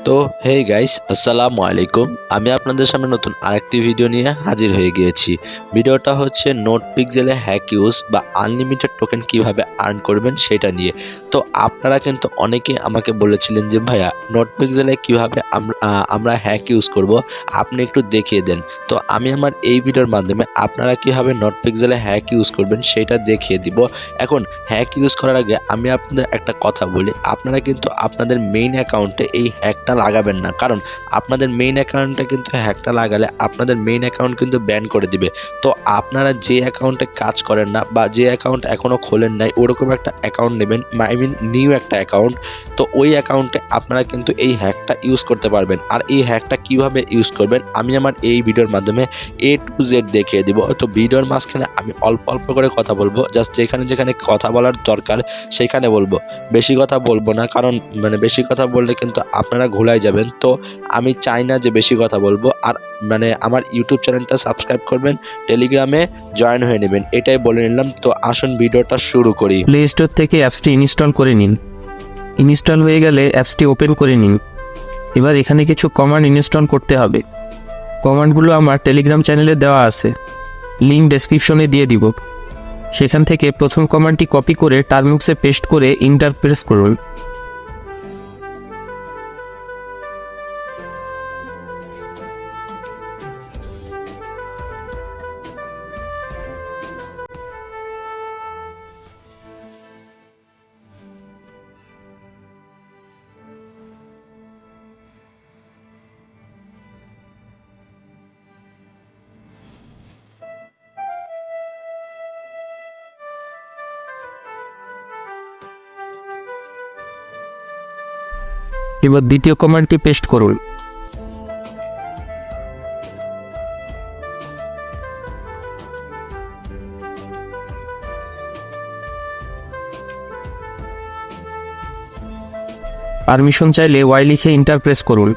তো hey guys, আসসালামু আলাইকুম। আমি আপনাদের সামনে নতুন আরেকটি ভিডিও নিয়ে হাজির হয়ে গিয়েছি। ভিডিওটা হচ্ছে নোট পিক্সেলে হ্যাক ইউজ বা আনলিমিটেড টোকেন কিভাবে আর্ন করবেন সেটা নিয়ে। তো আপনারা কিন্তু অনেকেই আমাকে বলেছিলেন যে ভাইয়া নোট পিক্সেলে কিভাবে আমরা হ্যাক ইউজ করব, আপনি একটু দেখিয়ে দেন। তো আমি আমার এই ভিডিওর মাধ্যমে আপনারা কিভাবে নোট পিক্সেলে হ্যাক ইউজ করবেন সেটা দেখিয়ে দিব। এখন হ্যাক ইউজ করার আগে আমি আপনাদের একটা কথা বলি, আপনারা কিন্তু আপনাদের মেইন অ্যাকাউন্টে এই হ্যাকটা লাগাবেন না, কারণ আপনাদের মেইন অ্যাকাউন্টে কিন্তু হ্যাকটা লাগালে আপনাদের মেইন অ্যাকাউন্ট কিন্তু ব্যান করে দিবে। তো আপনারা যে অ্যাকাউন্টে কাজ করেন না বা যে অ্যাকাউন্ট এখনো খোলেন নাই ওরকম একটা অ্যাকাউন্ট নেবেন, আই মিন নিউ একটা অ্যাকাউন্ট। তো ওই অ্যাকাউন্টে আপনারা কিন্তু এই হ্যাকটা ইউজ করতে পারবেন। আর এই হ্যাকটা কিভাবে ইউজ করবেন আমি আমার এই ভিডিওর মাধ্যমে A to Z দেখিয়ে দিব। তো ভিডিওর মাঝখানে আমি অল্প অল্প করে কথা বলবো, জাস্ট যেখানে যেখানে কথা বলার দরকার সেখানে বলবো, বেশি কথা বলবো না, কারণ বেশি কথা বললে কিন্তু আপনারা ঘোলায় যাবেন। তো আমি চাই না যে বেশি কথা বলবো। আর আমার ইউটিউব চ্যানেলটা সাবস্ক্রাইব করবেন, টেলিগ্রামে জয়েন হয়ে নেবেন, এটাই বলে নিলাম। তো আসুন ভিডিওটা শুরু করি। প্লে স্টোর থেকে অ্যাপসটি ইনস্টল করে নিন। ইনস্টল হয়ে গেলে অ্যাপসটি ওপেন করে নিন। এবার এখানে কিছু কমান্ড ইনস্টল করতে হবে। কমান্ডগুলো আমার টেলিগ্রাম চ্যানেলে দেওয়া আছে, লিঙ্ক ডেসক্রিপশনে দিয়ে দিব। সেখান থেকে প্রথম কমান্ডটি কপি করে টার্মবক্সে পেস্ট করে এন্টার প্রেস করুন। এবার দ্বিতীয় কমান্ডটি পেস্ট করুন। পারমিশন চাইলে ওয়াই লিখে এন্টার প্রেস করুন।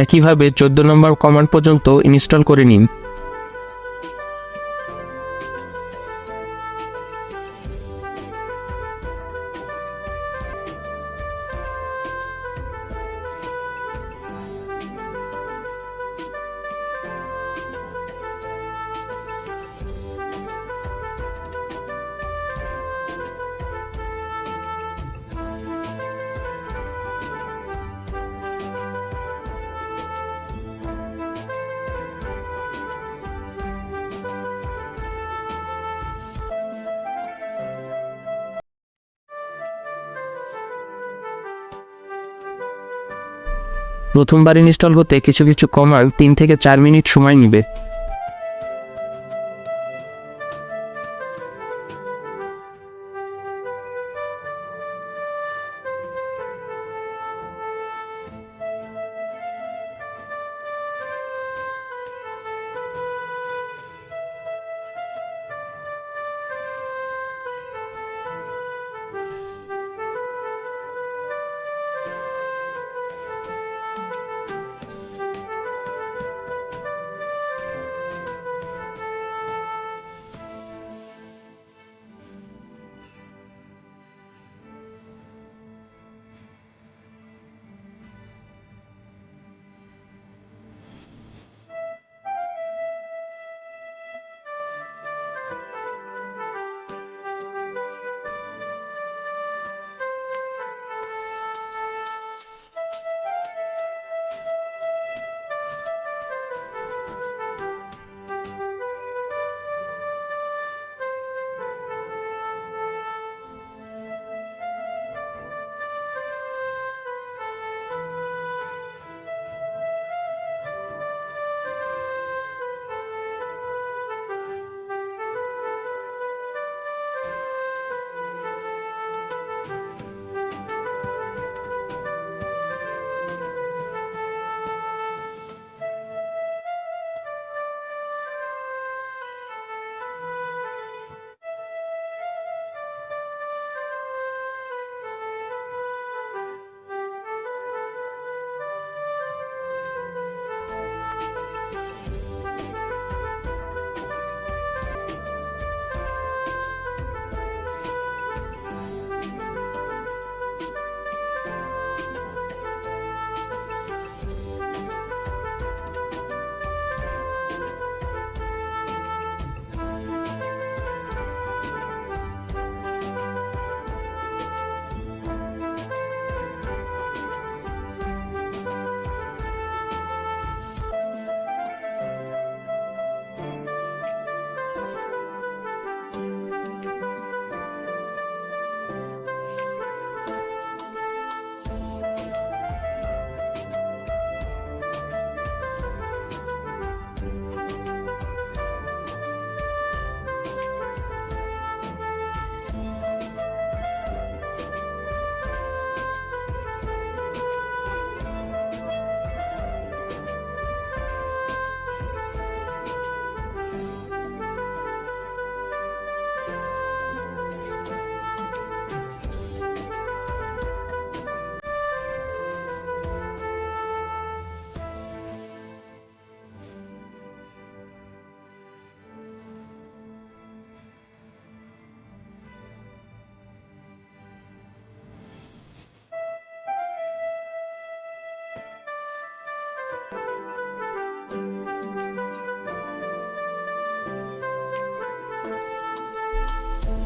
একইভাবে 14 নম্বর কমান্ড পর্যন্ত ইনস্টল করে নিন। প্রথমবার ইনস্টল হতে কিছু কিছু কমান্ড 3 থেকে 4 মিনিট সময় নেবে।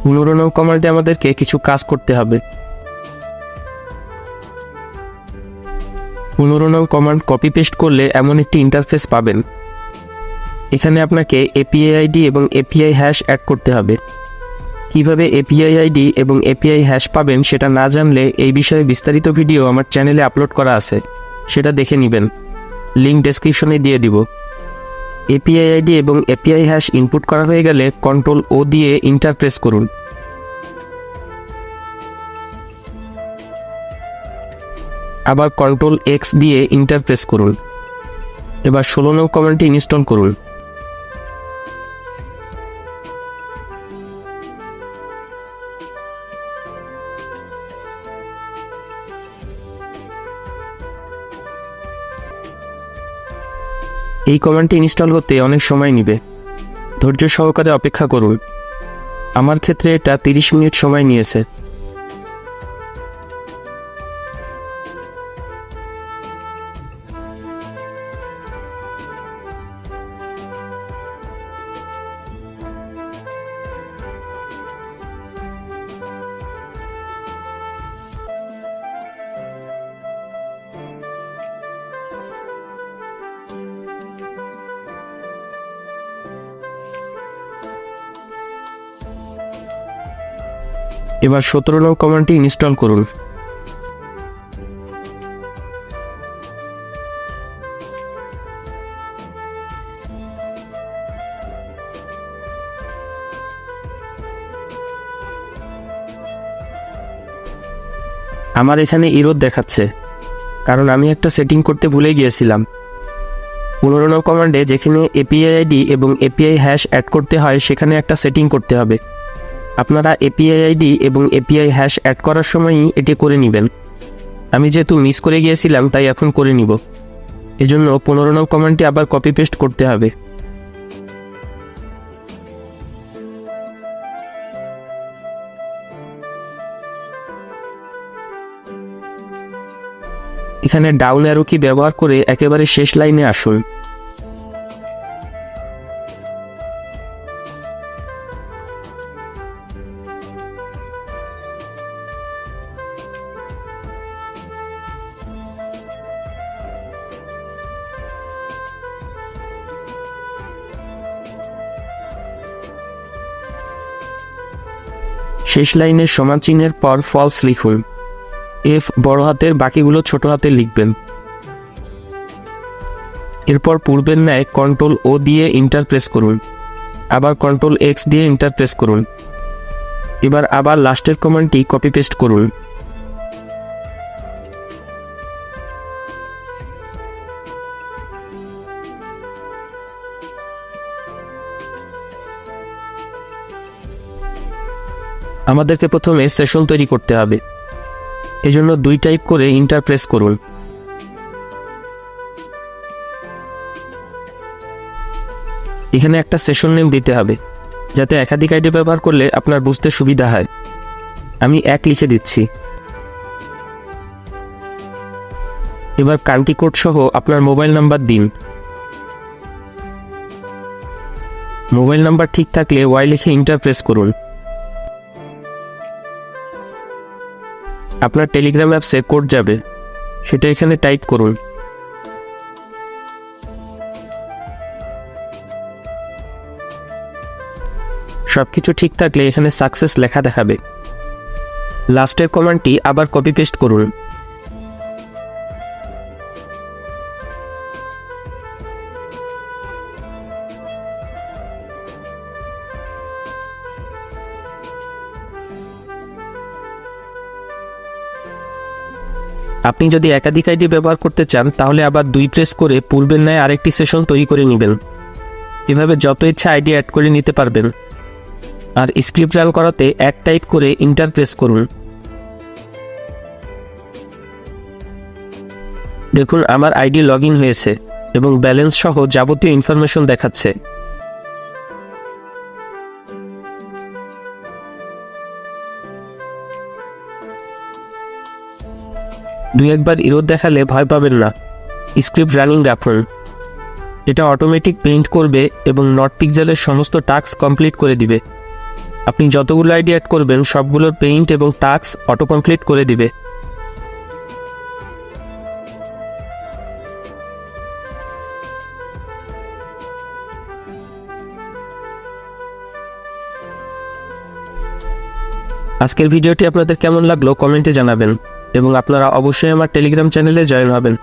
15 নং কমান্ডে আমাদেরকে কিছু কাজ করতে হবে। 15 নং কমান্ড কপি পেস্ট করলে এমন একটি ইন্টারফেস পাবেন। এখানে আপনাকে এপিআই আইডি এবং এপিআই হ্যাশ অ্যাড করতে হবে। কিভাবে এপিআই আইডি এবং এপিআই হ্যাশ পাবেন সেটা না জানলে এই বিষয়ে বিস্তারিত ভিডিও আমার চ্যানেলে আপলোড করা আছে, সেটা দেখে নেবেন, লিঙ্ক ডেসক্রিপশনে দিয়ে দিব। এপিআই আইডি এবং এপিআই হ্যাশ ইনপুট করা হয়ে গেলে কন্ট্রোল ও দিয়ে ইন্টার প্রেস করুন। আবার কন্ট্রোল এক্স দিয়ে ইন্টার প্রেস করুন। এবার 16 নং কমান্ডটি ইনস্টল করুন। এই কমান্ডটি ইনস্টল হতে অনেক সময় নেবে, ধৈর্য সহকারে অপেক্ষা করুন। আমার ক্ষেত্রে এটা 30 মিনিট সময় নিয়েছে। এবার 17 নং কমান্ডটি ইনস্টল করুন। আমার এখানে এরর দেখাচ্ছে, কারণ আমি একটা সেটিং করতে ভুলে গিয়েছিলাম। 15 নং কমান্ডে যেখানে এপিআই আইডি এবং এপিআই হ্যাশ অ্যাড করতে হয় সেখানে একটা সেটিং করতে হবে। আপনারা এপিআই আইডি এবং এপিআই হ্যাশ অ্যাড করার সময়ই এটি করে নেবেন। আমি যেহেতু মিস করে গিয়েছিলাম তাই এখন করে নিব। এজন্য 15 নং কমান্ডটি আবার কপি পেস্ট করতে হবে। এখানে ডাউন অ্যারো কি ব্যবহার করে একেবারে শেষ লাইনে আসুন। শেষ লাইনের সমান চিহ্নের পর ফলস লিখুন। এফ বড় হাতের, বাকিগুলো ছোট হাতে লিখবেন। এরপর পূর্বের ন্যায় কন্ট্রোল ও দিয়ে ইন্টার প্রেস করুন। আবার কন্ট্রোল এক্স দিয়ে ইন্টার প্রেস করুন। এবার আবার লাস্টের কমান্ডটি কপি পেস্ট করুন। আমাদেরকে প্রথমে সেশন তৈরি করতে হবে, এজন্য 2 টাইপ করে ইন্টার প্রেস করুন। এখানে একটা সেশন নেম দিতে হবে, যাতে একাধিক আইডি ব্যবহার করলে আপনার বুঝতে সুবিধা হয়। আমি 1 লিখে দিচ্ছি। এবার কান্ট্রি কোড সহ আপনার মোবাইল নাম্বার দিন। মোবাইল নাম্বার ঠিক থাকলে ওয়াই লিখে ইন্টার প্রেস করুন। আপনার টেলিগ্রাম অ্যাপসে কোড যাবে, সেটা এখানে টাইপ করুন। সবকিছু ঠিক থাকলে এখানে সাকসেস লেখা দেখাবে। লাস্টের কমান্ডটি আবার কপি পেস্ট করুন। আপনি যদি একাধিক আইডি ব্যবহার করতে চান তাহলে আবার 2 প্রেস করে পূর্বের ন্যায় আরেকটি সেশন তৈরি করে নেবেন। এভাবে যত ইচ্ছা আইডি অ্যাড করে নিতে পারবেন। আর স্ক্রিপ্ট রান করাতে 1 টাইপ করে ইন্টার প্রেস করুন। দেখুন আমার আইডি লগ ইন হয়েছে এবং ব্যালেন্স সহ যাবতীয় ইনফরমেশন দেখাচ্ছে। দুই একবার এরর দেখালে ভয় পাবেন না, স্ক্রিপ্ট রানিং রাখুন। এটা অটোমেটিক প্রিন্ট করবে এবং নট পিক্সেলের সমস্ত টাস্ক কমপ্লিট করে দিবে। আপনি যতগুলো আইডি অ্যাড করবেন সবগুলোর পেইন্ট এবং টাস্ক অটো কমপ্লিট করে দিবে। আজকের ভিডিওটি আপনাদের কেমন লাগলো কমেন্টে জানাবেন এবং আপনারা অবশ্যই আমার টেলিগ্রাম চ্যানেলে জয়েন হবেন।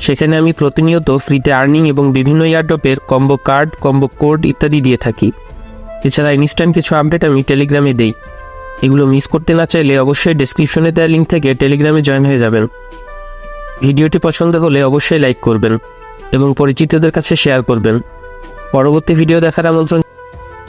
সেখানে আমি প্রতিনিয়ত ফ্রিতে আর্নিং এবং বিভিন্ন এয়ারড্রপের কম্বো কার্ড, কম্বো কোড ইত্যাদি দিয়ে থাকি। এছাড়া ইনস্ট্যান্ট কিছু আপডেট আমি টেলিগ্রামে দেই। এগুলো মিস করতে না চাইলে অবশ্যই ডেসক্রিপশনে দেওয়া লিঙ্ক থেকে টেলিগ্রামে জয়েন হয়ে যাবেন। ভিডিওটি পছন্দ হলে অবশ্যই লাইক করবেন এবং পরিচিতদের কাছে শেয়ার করবেন। পরবর্তী ভিডিও দেখার আমন্ত্রণ।